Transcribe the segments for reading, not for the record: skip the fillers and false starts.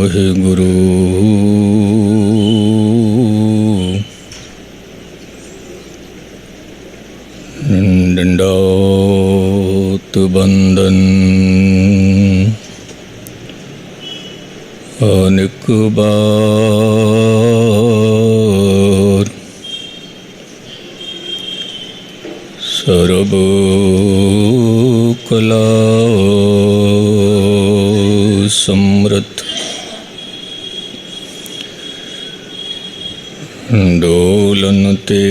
ਵਾਹਿਗੁਰੂ ਡੰਡਾਉਤ ਬੰਦਨ ਅਨੇਕ ਬਾਰ ਸਰਬ ਕਲਾ ਸਮਰਥ ਡੋਲਨ ਤੇ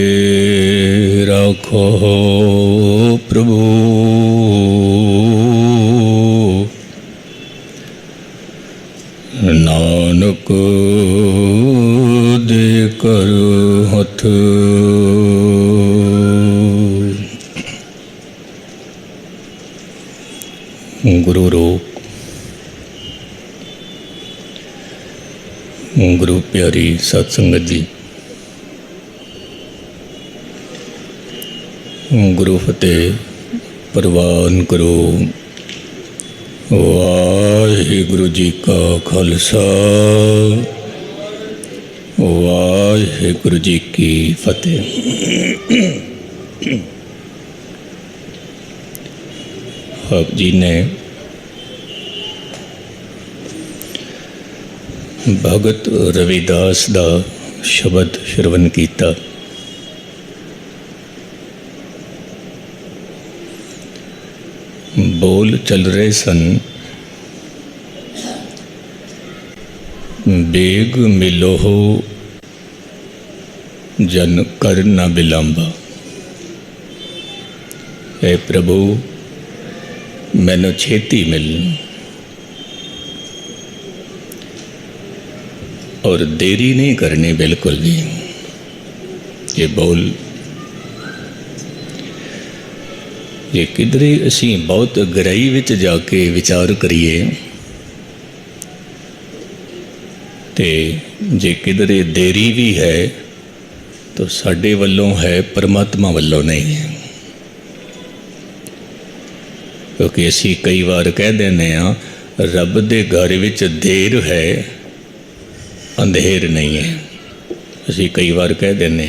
ਰਾਖੋ ਪ੍ਰਭੂ ਨਾਨਕ ਦੇ ਕਰ ਹੱਥ ਗੁਰੂ ਰੂਪ ਗੁਰੂ ਪਿਆਰੀ ਸਤ ਸੰਗਤ ਜੀ, ਗੁਰੂ ਫਤਿਹ ਪ੍ਰਵਾਨ ਕਰੋ। ਵਾਹਿਗੁਰੂ ਜੀ ਕਾ ਖਾਲਸਾ, ਵਾਹਿਗੁਰੂ ਜੀ ਕੀ ਫਤਿਹ। ਆਪ ਜੀ ਨੇ ਭਗਤ ਰਵਿਦਾਸ ਦਾ ਸ਼ਬਦ ਸ਼ਰਵਨ ਕੀਤਾ। ਬੋਲ ਚੱਲ ਰਹੇ ਸਨ, ਬੇਗ ਮਿਲੋਹੁ ਜਨ ਕਰ ਨਾ ਬਿਲੰਬਾ। ਐ ਪ੍ਰਭੂ ਮੈਨੂੰ ਛੇਤੀ ਮਿਲ और देरी नहीं करनी बिल्कुल भी। ये बोल जे किधरे असी बहुत गहराई विच जाके विचार करिए ते जे किधरे देरी भी है तो साडे वल्लों है, परमात्मा वल्लों नहीं है। क्योंकि असी कई बार कह देने रब दे घर विच देर है, अंधेर नहीं है। असी कई बार कह देने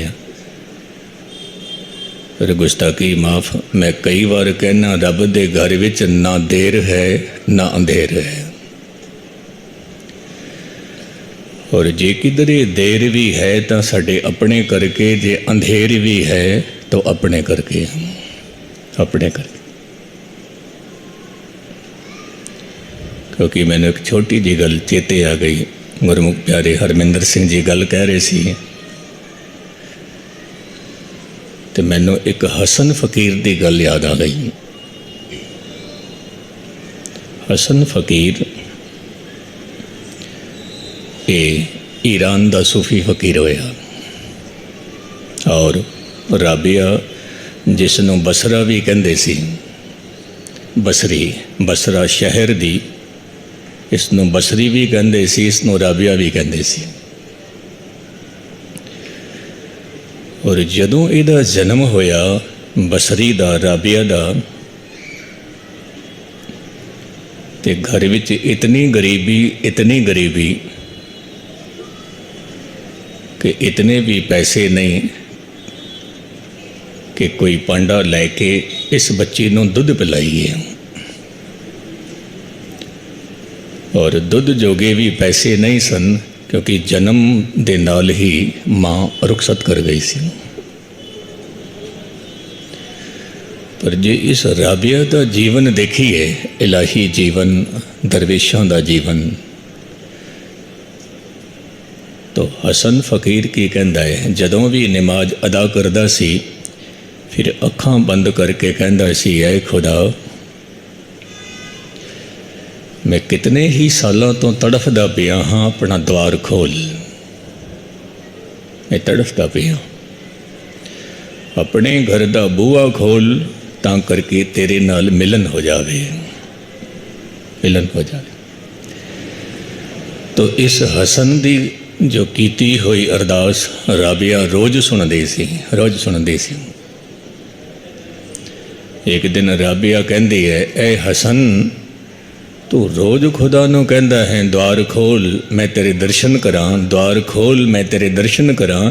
फिर गुस्ताखी माफ़, मैं कई बार कहना रब दे घर विच ना देर है ना अंधेर है। और जे किधरे देर भी है तो साडे अपने करके, जे अंधेर भी है तो अपने करके, अपने करके। क्योंकि मैंने एक छोटी जी गल चेते आ गई। गुरमुख प्यारे हरमिंदर सिंह जी गल कह रहे सी तो मैनू एक हसन फकीर की गल याद आ गई। हसन फकीर ये ईरान का सूफी फकीर होया और राबिया जिसनों बसरा भी कहते सी, बसरी, बसरा शहर दी, इसनों बसरी भी कहते सी, इसनों राबिया भी कहते सी। और जदों इहदा जन्म होया बसरी दा, राबिया दा, ते घर विच इतनी गरीबी कि इतने भी पैसे नहीं कि कोई पांडा लैके इस बच्ची नूं दुध पिलाइए। और दुध जोगे भी पैसे नहीं सन, क्योंकि जन्म दे नाल ही माँ रुखसत कर गई सी। पर जे इस राबिया का जीवन देखिए, इलाही जीवन, दरवेशों का जीवन, तो हसन फकीर की कहता है, जदों भी नमाज अदा करता सी फिर अखां बंद करके कहता सी, ऐ खुदा मैं कितने ही सालों तो तड़फदा पिया हाँ, अपना द्वार खोल। मैं तड़फदा पिया, अपने घर का बूहा खोल तां करके तेरे नाल मिलन हो जावे, मिलन हो जावे। तो इस हसन दी जो कीती हुई अरदास राबिया रोज़ सुनदी सी, रोज़ सुनदी सी। एक दिन राबिया कहती है, ए हसन तू रोज़ खुदा नूं कहंदा है द्वार खोल मैं तेरे दर्शन करां, द्वार खोल मैं तेरे दर्शन करां।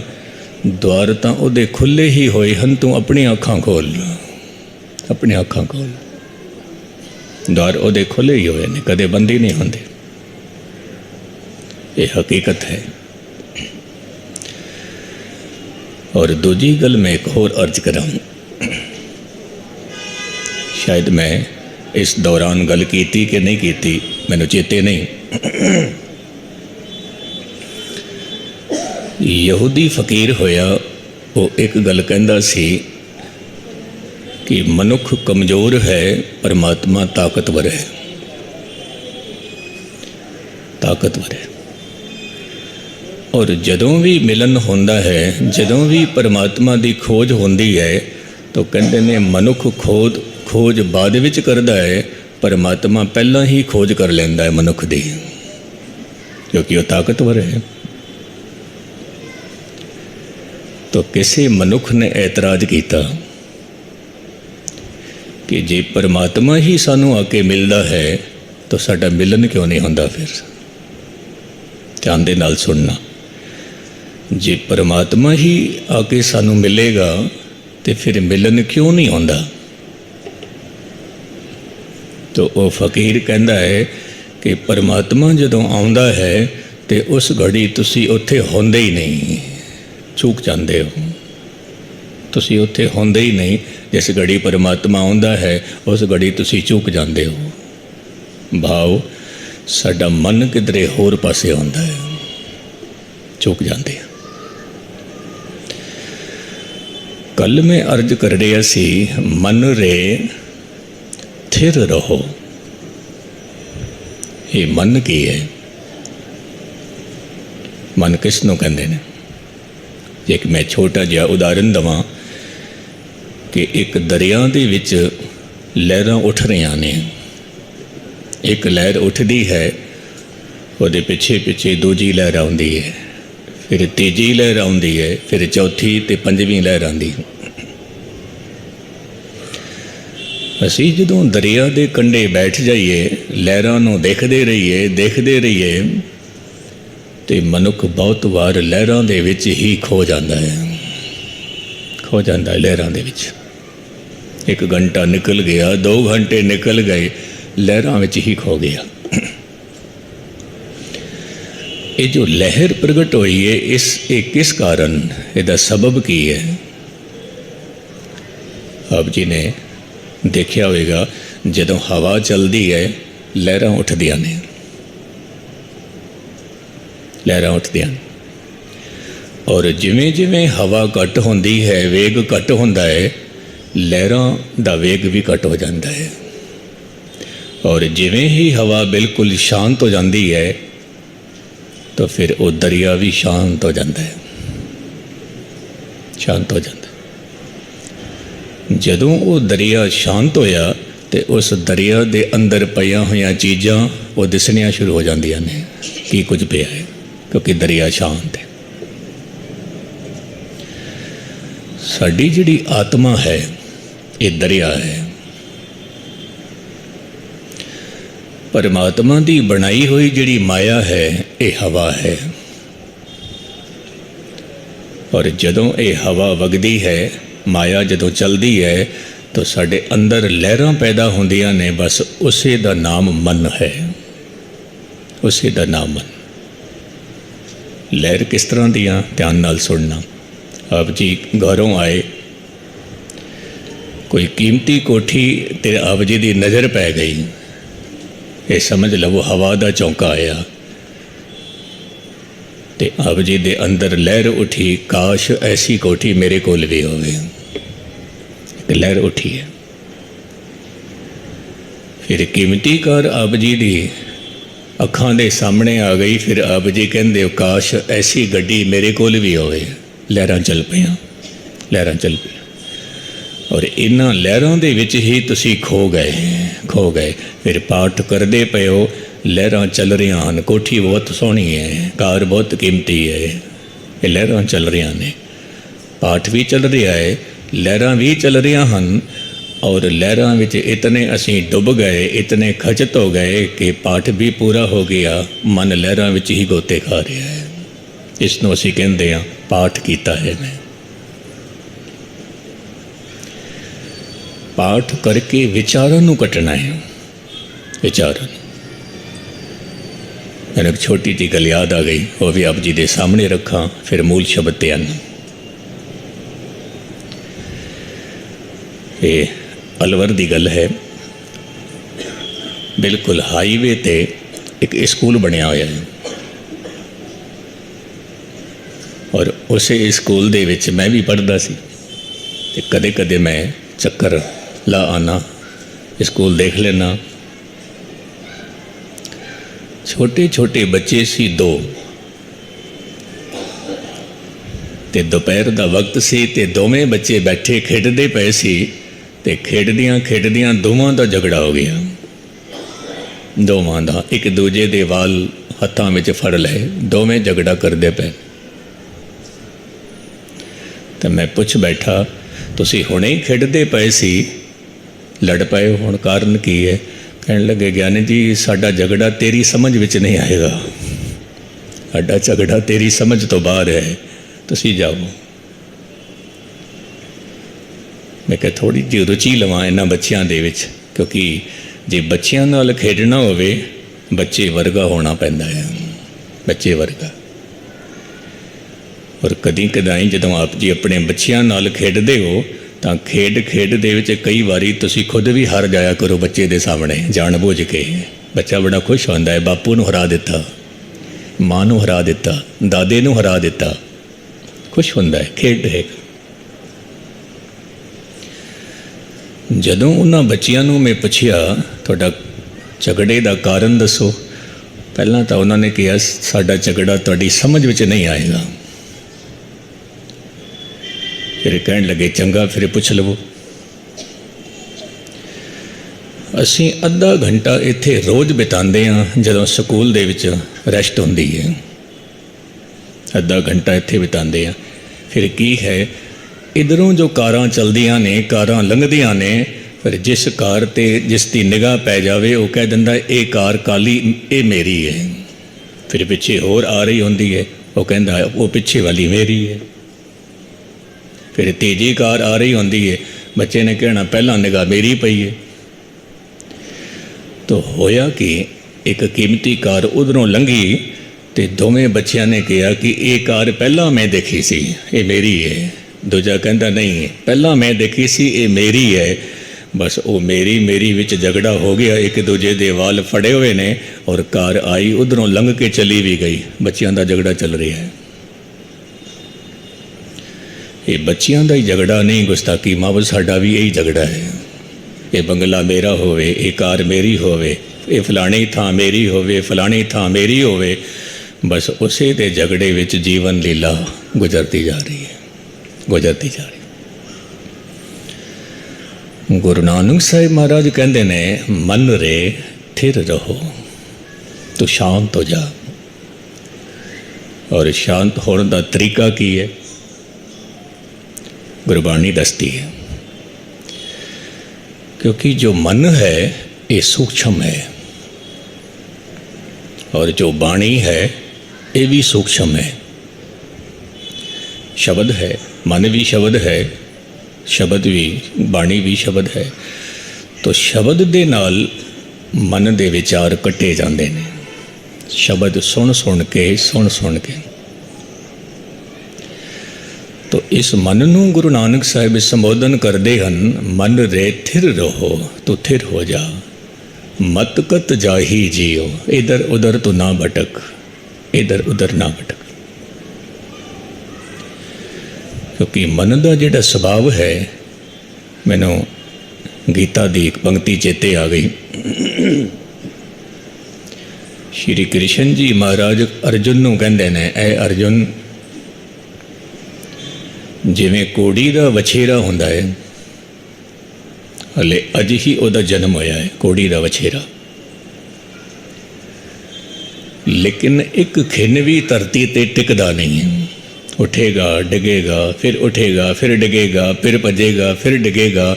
द्वार तां उहदे खुले ही होए हन, तू अपनी अखां खोल, अपनी अखां खोल। द्वार उहदे खुले ही होए ने, कदे बंद ही नहीं होंदे। ये हकीकत है। और दूजी गल मैं एक होर अर्ज करां, शायद मैं इस दौरान गल कीती कि नहीं कीती, मैनूं चेते नहीं। यहूदी फकीर होया, वो एक गल कहंदा सी कि मनुख कमज़ोर है, परमात्मा ताकतवर है, ताकतवर है। और जदों भी मिलन होंदा है, जदों भी परमात्मा की खोज होंदी है, तो कहते ने मनुख खोज बाद विच करदा है, परमात्मा पहला ही खोज कर लैंदा है मनुख दी, क्योंकि वह ताकतवर है। तो किसी मनुख ने एतराज किया कि जे परमात्मा ही सानू आके मिलता है तो साडा मिलन क्यों नहीं होंदा। फिर ध्यान दे नाल सुनना, जे परमात्मा ही आके सानू मिलेगा तो फिर मिलन क्यों नहीं होंदा। तो वह फकीर कहता है कि परमात्मा जदों आउंदा है तो उस घड़ी तुसी उत्थे होंदे ही नहीं, चूक जाते हो, तुसी उत्थे होंदे ही नहीं। जिस घड़ी परमात्मा आउंदा है उस घड़ी तुसी चूक जाते हो। भाव साडा मन किधरे होर पासे आउंदा है, चूक जाते हैं। कल मैं अर्ज कर रहा सी, मन रे थिर रहो। ये मन की है? मन किस नूं कहंदे ने? एक मैं छोटा जिहा उदाहरण दवां कि एक दरिया दे विच लहरां उठ रही ने। एक लहर उठदी है, उहदे पिछे पिछे दूजी लहर आउंदी है, फिर तीजी लहर आउंदी है, फिर चौथी ते पंजवीं लहर आउंदी। असीं जदों दरिया दे कंढे बैठ जाइए, लहरां नूं देखदे रहिए तो मनुख बहुत वार लहरां दे विच ही खो जाता है, खो जाता है लहरां दे विच। 1 घंटा निकल गया, 2 घंटे निकल गए, लहरां विच ही खो गया। ये जो लहर प्रगट हुई है, ये किस कारण, इसका सबब की है? आप जी ने देखा होगा, जदों हवा चलती है लहरां उठदियां ने, लहरां उठदियां। और जिमें जिमें हवा घट होंदी है, वेग घट होंदा है, लहरां दा वेग भी घट हो जाता है। और जिमें ही हवा बिल्कुल शांत हो जाती है तो फिर वो दरिया भी शांत हो जाता है, शांत हो जाता है। जदों वो दरिया शांत होया तो उस दरिया दे अंदर पईयां होईयां चीज़ां वो दिसणियां शुरू हो जांदियां ने कि कुछ पिया है, क्योंकि दरिया शांत है। साडी जिहड़ी आत्मा है ये दरिया है। परमात्मा की बनाई हुई जिहड़ी माया है ये हवा है। और जदों ये हवा वगदी है, माया जदों चलती है तो साडे अंदर लहरां पैदा होंदियां ने। बस उसे दा नाम मन है, उसे दा नाम मन। लहर किस तरह दियां, ध्यान नाल सुनना। आप जी घरों आए, कोई कीमती कोठी तेरे आप जी की नज़र पै गई, ये समझ लवो हवा का झोंका आया, तो आप जी दे अंदर लहर उठी, काश ऐसी कोठी मेरे कोल भी होवे। एक लहर उठी है। फिर कीमती कार आप जी की अखां दे सामने आ गई, फिर आप जी कहंदे हो काश ऐसी गड्डी मेरे कोल भी होवे। लहरां चल पईयां, लहरां चल पईयां। और इन्हां लहरां दे विच ही तुसी खो गए। फिर पाठ करदे पे हो, लहरां चल रही हैं, कोठी बहुत सोहनी है, कार बहुत कीमती है, ये लहरां चल रही ने, पाठ भी चल रहा है, लहरां भी चल रही हैं, और लहरां विच इतने असीं डुब गए, इतने खचत हो गए कि पाठ भी पूरा हो गया, मन लहरां विच ही गोते खा रहा है। इसनों असीं कहंदे हां पाठ कीता है मैं। पाठ करके विचारां नूं कटना है। विचारां मैंने एक छोटी जी गल याद आ गई, वो भी आप जी के सामने रखा, फिर मूल शब्द ते आना। ये अलवर की गल है। बिल्कुल हाईवे ते एक स्कूल बनया होया है और उस स्कूल दे विच मैं भी पढ़दा सी ते कदे कदे मैं चक्कर ला आना, स्कूल देख लेना। छोटे छोटे बच्चे सी दो, ते दोपहर का वक्त सी ते दोवें बच्चे बैठे खेडते पे सी ते खेडदियां खेडदियां दोवां दा झगड़ा हो गया। दोवां दा एक दूजे दे वाल हत्थां विच फड़ लए, दोवें झगड़ा करते पे। तो मैं पुछ बैठा तुसी हुणे ही खेडते पे सी, लड़ पए, हुण कारण की है? कहने लगे ज्ञानी जी साडा झगड़ा तेरी समझ विच नहीं आएगा, साडा झगड़ा तेरी समझ तो बाहर है, तुसी जाओ। मैं कहा थोड़ी जी रुचि लवां इन्हां बच्चियां दे विच, क्योंकि जे बच्चियां नाल खेडना होवे बच्चे वर्गा होना पैंदा है, बच्चे वर्गा। और कदी कदाई जदों आप जी अपने बच्चियां नाल खेडदे हो तो खेड खेड दे विच कई बारी तुसी खुद भी हार जाया करो बच्चे दे सामने जान बूझ के। बच्चा बड़ा खुश होंदा है, बापू नूं हरा दिता, मां नूं हरा दिता, दादे नूं हरा दिता, खुश होंदा है, खेड है। जदों उन्हां बच्चियां नूं मैं पुछया तुहाडा झगड़े दा कारण दसो, पहलां तां उन्होंने कहा साडा झगड़ा तुहाडी समझ विच नहीं आएगा। फिर कहन लगे चंगा फिर पुछ लवो। असीं अद्धा घंटा इत्थे रोज़ बितांदे हां, जदों स्कूल दे विच रेस्ट हुंदी है अद्धा घंटा इत्थे बितांदे हां। फिर की है इधरों जो कारां चलदियां ने, कारां लंघदियां ने, फिर जिस कार ते जिसकी निगाह पै जावे वो कह दिंदा ये कार काली ये मेरी है। फिर पिछे होर आ रही होंदी है, वो कहंदा वो पिछे वाली मेरी है। फिर तेजी कार आ रही होंदी है, बच्चे ने कहना पहला निगाह मेरी पई है। तो होया कि एक कीमती कार उधरों लंघी तो दोवें बच्चों ने कहा कि ये कार पहला मैं देखी सी ये मेरी है। दूजा कहता नहीं पहला मैं देखी सी ये मेरी है। बस वो मेरी मेरी विच झगड़ा हो गया, एक दूजे दे वाल फड़े हुए ने और कार आई उधरों लंघ के चली भी गई। बच्चों का झगड़ा चल रहा है। ये बच्चियां दा ही झगड़ा नहीं, गुस्ताखी मावल साडा भी यही झगड़ा है। ये बंगला मेरा होवे, ये कार मेरी होवे, ये फलानी थां मेरी होवे, फलानी थां मेरी होवे। बस उसे दे झगड़े विच जीवन लीला गुजरती जा रही है, गुजरती जा रही है। गुरु नानक साहिब महाराज कहते ने मन रे थिर रहो तो शांत हो जा। और शांत होने का तरीका की है गुरबाणी दसती है, क्योंकि जो मन है ये सूक्ष्म है और जो बाणी है ये भी सूक्ष्म है। शब्द है, मन भी शब्द है, शब्द भी बाणी भी शब्द है। तो शब्द दे नाल मन दे विचार कटे जाते हैं, शब्द सुन सुन के। तो इस मन नूं गुरु नानक साहिब संबोधन करते हैं, मन रे थिर रहो तो थिर हो जा, मत कत जाही जियो, इधर उधर तो ना भटक, इधर उधर ना भटक। क्योंकि मन का जिहड़ा स्वभाव है, मैनू गीता की एक पंक्ति चेते आ गई। श्री कृष्ण जी महाराज अर्जुन नूं कहंदे ने, ऐ अर्जुन जिवें कोड़ी का वछेरा हुंदा है, हले अज ही उहदा जन्म होया है, कोड़ी का वछेरा, लेकिन एक खिन भी धरती ते टिकदा नहीं है। उठेगा डिगेगा, फिर उठेगा, फिर डिगेगा, फिर भजेगा, फिर डिगेगा।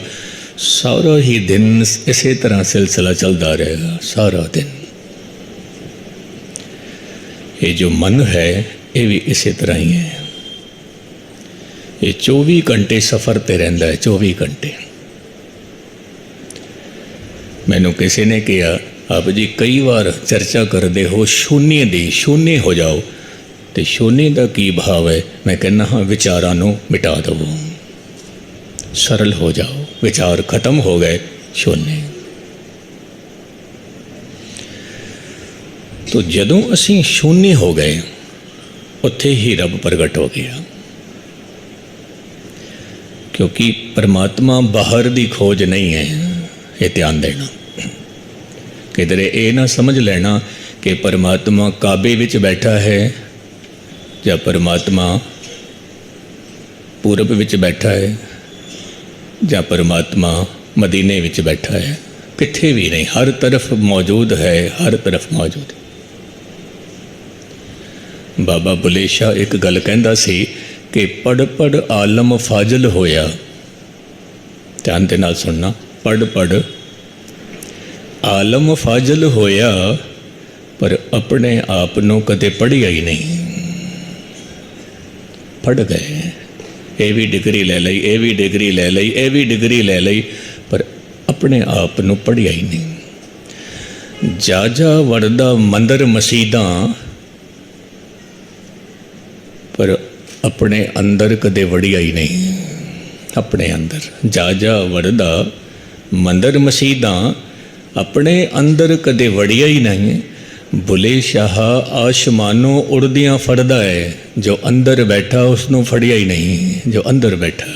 सारा ही दिन इसी तरह सिलसिला चलता रहेगा, सारा दिन। ये जो मन है ये भी इसी तरह ही है, ये 24 घंटे सफ़र पर रहिंदा है, 24 घंटे। मैनू किसी ने कहा, आप जी कई बार चर्चा करते हो शून्य दी, शून्य हो जाओ, तो शून्य का की भाव है? मैं कहना हाँ, विचारां नूं मिटा दवो, सरल हो जाओ, विचार खत्म हो गए, शून्य। तो जदों असीं शून्य हो गए उत्थे ही रब प्रगट हो गया, क्योंकि परमात्मा बाहर दी खोज नहीं है। ये ध्यान देना, किधरे ये ना समझ लेना कि परमात्मा काबे विच बैठा है या परमात्मा पूरब विच बैठा है या परमात्मा मदीने विच बैठा है। किथे भी नहीं, हर तरफ मौजूद है, हर तरफ मौजूद है। बाबा बुले शाह एक गल कहंदा सी कि पढ़ पढ़ आलम फाजल होया। ध्यान दे नाल सुनना, पढ़ पढ़ आलम फाजल होया, पर अपने आप नूं कदे पढ़िया ही नहीं। पढ़ गए, ये भी डिग्री ले लई, ये भी डिग्री ले लई, ये भी डिग्री ले लई, पर अपने आप नूं पढ़िया ही नहीं। जा जा वरदा मंदिर मसीदां, पर अपने अंदर कदे वड़िया ही नहीं। अपने अंदर जा जा वरदा मंदिर मसीदां, अपने अंदर कदे वड़िया ही नहीं। बुले शाह आसमानों उड़दियाँ फड़दा है, जो अंदर बैठा उसनों फड़िया ही नहीं, जो अंदर बैठा।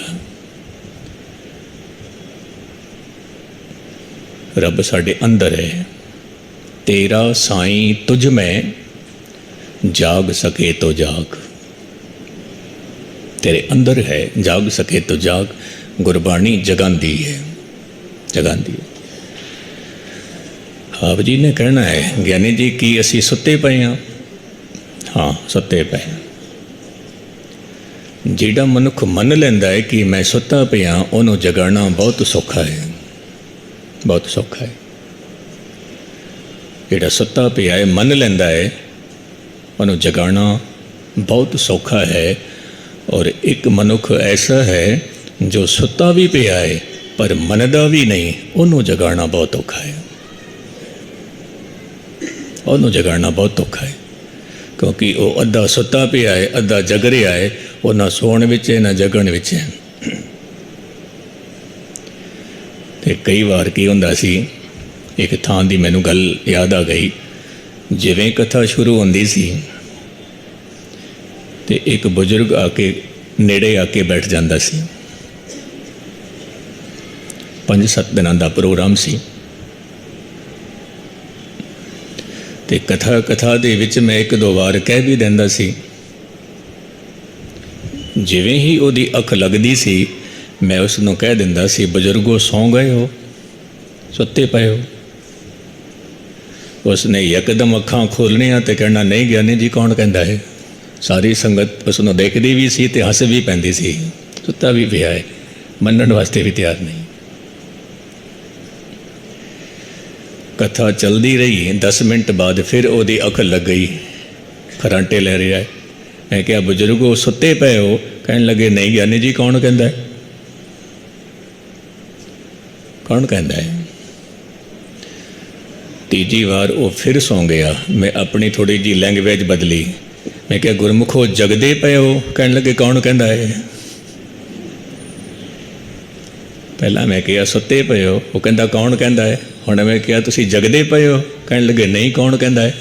रब साडे अंदर है। तेरा साईं तुझ में जाग सके तो जाग, तेरे अंदर है, जाग सके तो जाग। गुरबाणी जगांदी है, जगांदी है। आप जी ने कहना है, ज्ञानी जी कि असी सुते पे हाँ? हाँ, सुते पे। जिहड़ा मनुख मन लैंदा है कि मैं सुता पिया, उन्होंने जगाना बहुत सौखा है, बहुत सौखा है। जिहड़ा सुता पिया है, मन लैंदा है, उन्होंने जगाना बहुत सौखा है। और एक मनुख ऐसा है जो सुता भी पिया है पर मनदा भी नहीं, उन्होंने जगाना बहुत औखा है, उन्होंने जगाना बहुत औखा है। क्योंकि वो अद्धा सुता पिया है, अद्धा जग रहा है, वो ना सोण विच है ना जगण विच है। ते कई बार की हुंदा सी, एक थां दी मैनू गल याद आ गई। जिवें कथा शुरू होंदी सी ते एक बुजुर्ग आके नेड़े आके बैठ जाता सी। 5-7 दिनों का प्रोग्राम सी ते कथा दे विच मैं 1-2 बार कह भी देंदा सी। जिवें ही उहदी अख लगदी सी, मैं उसनों कह दिंदा सी, बजुर्गो सौ गए हो, सुते पे हो। उसने यकदम अखां खोलनियां ते कहना, नहीं ज्ञानी जी कौन कहता है। सारी संगत उसनों देखती भी सी ते हस भी पैंदी सी, सुता भी पिया है, मनण वास्ते भी तैयार नहीं। कथा चलती रही। 10 मिनट बाद फिर ओदी अख लग गई, खरांटे ले रहा है। मैं क्या बुजुर्गो सुते पे हो? कहन लगे, नहीं ज्ञानी जी कौन कहता है, कौन कहता है। तीजी बार वो फिर सौ गया। मैं अपनी थोड़ी जी लैंग्वेज बदली। मैं क्या गुरमुखो जगदे पे हो? कहन लगे, कौन कहता है। पहला मैं क्या सुते पे हो, वो कहता कौन कहता है। हुण मैं क्या तुसी जगदे पे हो? कहन लगे, नहीं कौन कहता है।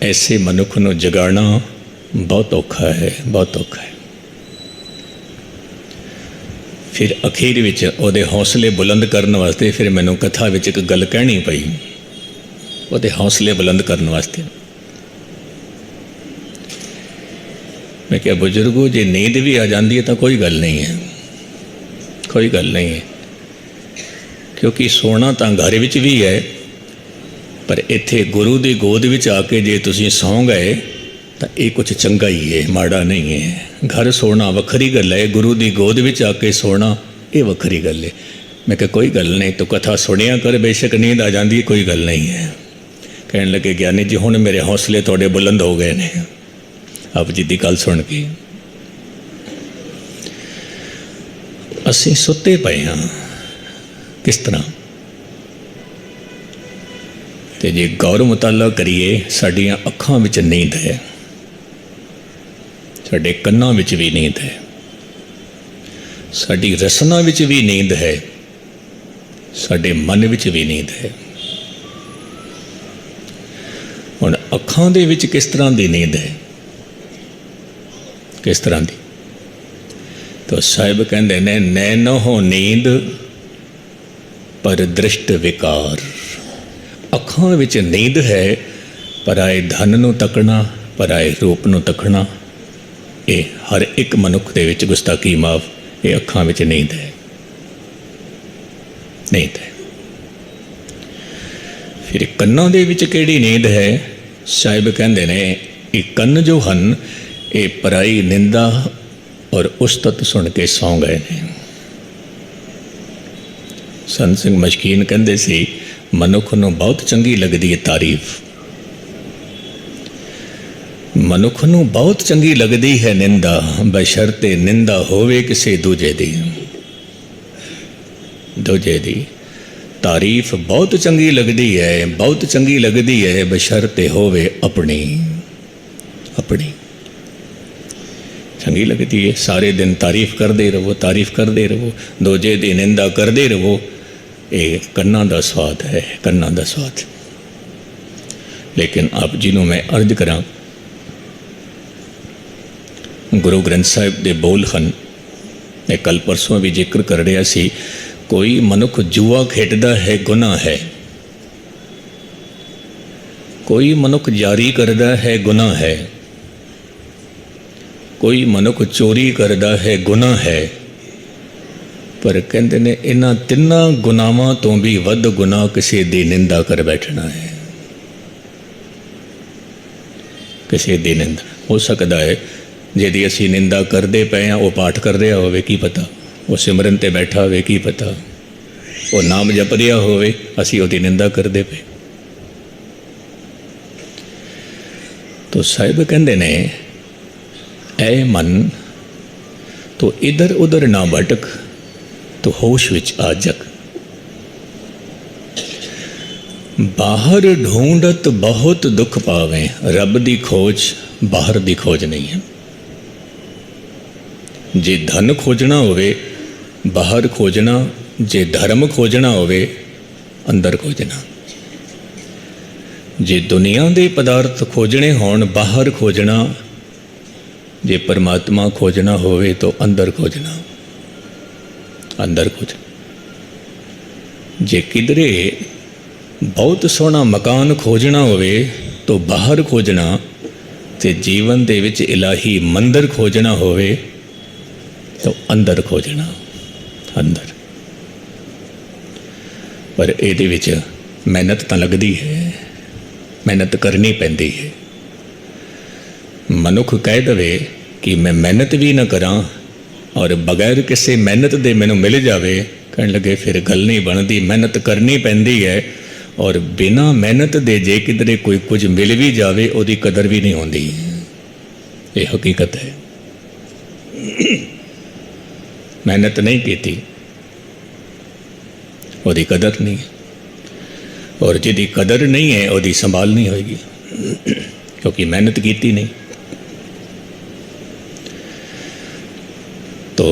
ऐसे मनुख नूं जगाना बहुत औखा है, बहुत औखा है। फिर अखीर विच उहदे हौसले बुलंद करने वास्ते फिर मैनूं कथा विच एक गल कहनी पई, उहदे हौसले बुलंद करने वास्ते। मैं क्या बुजुर्गो जे नींद भी आ जाती है तो कोई गल नहीं है, कोई गल नहीं है। क्योंकि सोना तो घर विच भी है, पर इत्थे गुरु की गोद विच आके जे तुसीं सौ गए तो ये कुछ चंगा ही है, माड़ा नहीं है। घर सोना वखरी गल है, गुरु की गोद में आके सोना ये वखरी गल है। मैं कहा कोई गल नहीं, तो कथा सुनिया कर, बेशक नींद आ जाती, कोई गल नहीं है। कहने लगे ज्ञानी जी हुण मेरे हौसले थोड़े बुलंद हो गए ने आप जी की गल सुन के। असीं सुते पे हाँ किस तरह, तो जे गौर मुताला करिए साडियां अखां विच नींद है, साडे कन्नां विच भी नींद है, साडी रसना विच भी नींद है, साडे मन विच भी नींद है। हुण अखां दे विच किस तरह की नींद है, किस तरह की? तो साहिब कहते ने नैन हो नींद पर दृष्ट विकार। अखां विच नींद है, पर आए धन नूं तकना, पर आए रूप नूं तकना, ये हर एक मनुख दे विच गुस्ताखी माफ, ये अखां विच नींद है, नींद है। फिर कन्नां दे विच किहड़ी नींद है? साहिब कहते ने ये कन्न जो हन ये पराई निंदा और उस्तत सुन के सौ गए ने। संत सिंह मशकीन कहते सी मनुख नूं बहुत चंगी लगती है तारीफ, मनुख नूं बहुत चंगी लगती है निंदा, बशर्ते निंदा होवे किसी दूजे दी। दूजे दी तारीफ बहुत चंगी लगती है, बहुत चंगी लगती है, बशर्ते होवे अपनी। अपनी चंगी लगती है, सारे दिन तारीफ करते रहो, तारीफ करते रहो, दूजे दी निंदा करते रहो, ये कन्ना दा स्वाद है, कन्ना दा स्वाद। लेकिन आप जी नूं मैं अर्ज करा, गुरु ग्रंथ साहिब दे बोल हन, मैं कल परसों भी जिक्र कर रहा सी, कोई मनुख जुआ खेडदा है गुनाह है, कोई मनुख जारी करदा है गुनाह है, कोई मनुख चोरी करदा है गुनाह है, पर कहते ने इन्हां तिन्ना गुनाहां तो भी वध गुनाह किसी दी निंदा कर बैठना है। किसी दी निंदा हो सकता है जिहदी असीं निंदा करते पे हाँ, वो पाठ कर रहा होवे की पता, वो सिमरन ते बैठा होवे की पता, वो नाम जप रहा होवे, असीं उहदी निंदा करते पे। तो साहिब कहते ने ऐ मन तो इधर उधर ना भटक, तो होश विच आ जग। बाहर ढूंढत बहुत दुख पावे, रब दी खोज बाहर दी खोज नहीं है। जे धन खोजना होवे बाहर खोजना, जे धर्म खोजना होवे अंदर खोजना, जे दुनिया दे पदार्थ खोजने होण बाहर खोजना, जे परमात्मा खोजना होवे तो अंदर खोजना, अंदर खोजना। जे किधरे बहुत सोहना मकान खोजना होवे तो बाहर खोजना, ते जीवन दे विच इलाही मंदिर खोजना होवे तो अंदर खोजना, अंदर। पर इहदे विच मेहनत तां लगदी है, मेहनत करनी पैंदी है। मनुख कह दवे कि मैं मेहनत भी ना करा और बगैर किसी मेहनत दे मैनू मिल जावे, कहने लगे फिर गल नहीं बनती, मेहनत करनी पैंदी है। और बिना मेहनत दे जे किधरे कोई कुछ मिल भी जावे उसकी कदर भी नहीं होती, ये हकीकत है। मेहनत नहीं की उसकी कदर नहीं, और जिहदी कदर नहीं है उसकी संभाल नहीं होगी, क्योंकि मेहनत की नहीं। तो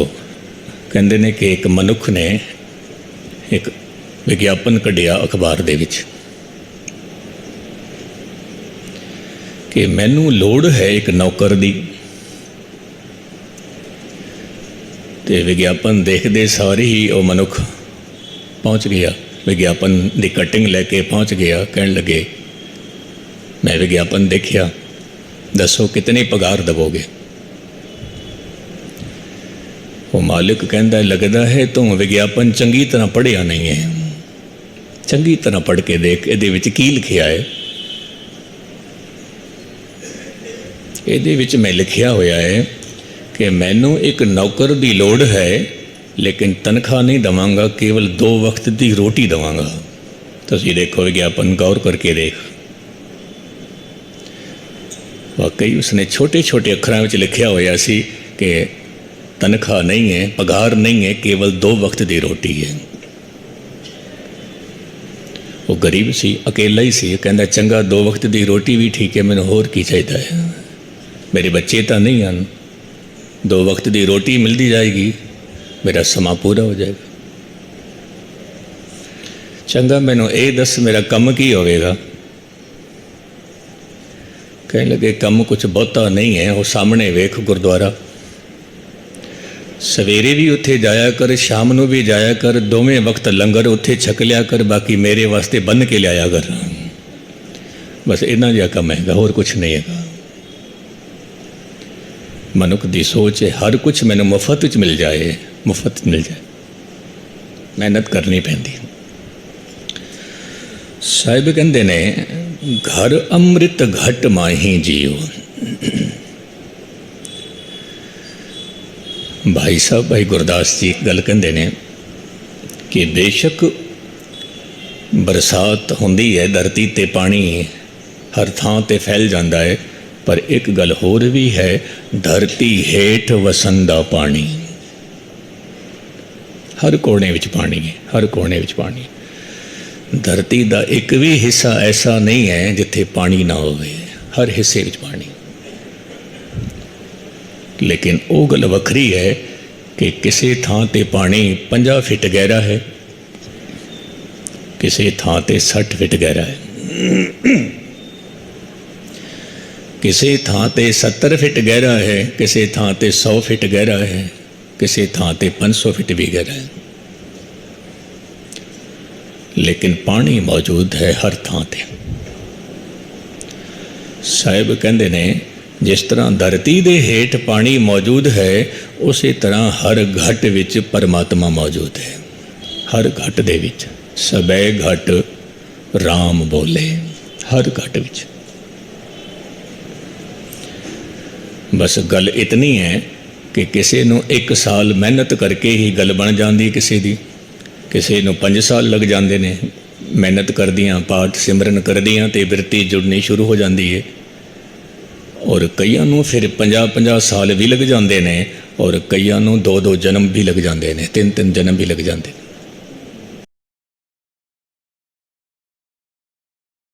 कहते ने कि एक मनुख ने एक विज्ञापन कढ़िया अखबार दे विच कि मैनू लोड़ है एक नौकर दी। ते विज्ञापन देखते सारे ही वो मनुख पहुँच गया, विज्ञापन की कटिंग लैके पहुँच गया। कहन लगे मैं विज्ञापन देखिया, दसो कितनी पगार दवोगे? वो मालिक कहता लगता है तू विज्ञापन चंगी तरह पढ़िया नहीं है, चंगी तरह पढ़ के देख ये की लिखिया है। ਇਹਦੇ ਵਿੱਚ मैं लिखिया होया है कि मैनू एक नौकर की लोड़ है, लेकिन तनख्वाह नहीं देवांगा, केवल 2 वक्त की रोटी देवांगा। तुसीं देखो विज्ञापन गौर करके देख, वाकई उसने छोटे छोटे अखरां विच लिखिया होया सी कि तनख्वाह नहीं है, पगार नहीं है, केवल 2 वक्त की रोटी है। वो गरीब सी, अकेला ही सी, कहंदा चंगा 2 वक्त की रोटी भी ठीक है, मैनूं होर की चाहिदा है, मेरे बच्चे तो नहीं हैं, 2 वक्त की रोटी मिलती जाएगी, मेरा समा पूरा हो जाएगा। चंगा मैनू ये दस मेरा कम की होवेगा। कहने लगे कम कुछ बहुता नहीं है, वो सामने वेख गुरुद्वारा, सवेरे भी उत्थे जाया कर, शाम नू भी जाया कर, दोवें वक्त लंगर उत्थे छक लिया कर, बाकी मेरे वास्ते बन के लिया कर। बस इन्ना जिहा कम है, होर कुछ नहीं है। मनुख की सोच है हर कुछ मैनू मुफ्त च मिल जाए, मुफ्त मिल जाए, मेहनत करनी पैंदी। साहिब कहते ने घर अमृत घट माही जियो। भाई साहब भाई गुरदास जी गल कहते ने कि बेशक बरसात होंदी है, धरती ते पानी हर थां ते फैल जाता है, पर एक गल होर भी है, धरती हेठ वसंदा पानी, हर कोने विच पानी है, हर कोने विच पानी। धरती का एक भी हिस्सा ऐसा नहीं है जिथे पानी ना होवे, हर हिस्से विच पानी। लेकिन वो गल वखरी है कि किसी थां ते पानी 50 फिट गहरा है, किसी थां ते 60 फिट गहरा है, किसी थां ते 70 फिट गहरा है, किसी थां ते 100 फिट गहरा है, किसी थां ते 500 फिट भी गहरा है, लेकिन पानी मौजूद है हर थां ते। साहिब कहते ने जिस तरह धरती दे हेठ पानी मौजूद है, उसी तरह हर घट विच परमात्मा मौजूद है। हर घट दे विच सबै घट राम बोले, हर घट विच। बस गल इतनी है कि किसी नूं 1 साल मेहनत करके ही गल बन जाती, किसी नूं 5 साल लग जाते हैं, मेहनत करदियाँ पाठ सिमरन करदियाँ तो बिरती जुड़नी शुरू हो जाती है। और कईयां नूं फिर 50-50 साल भी लग जाते हैं, और कईयां नूं 2-2 जन्म भी लग जाते हैं, 3-3 जन्म भी लग जाते हैं।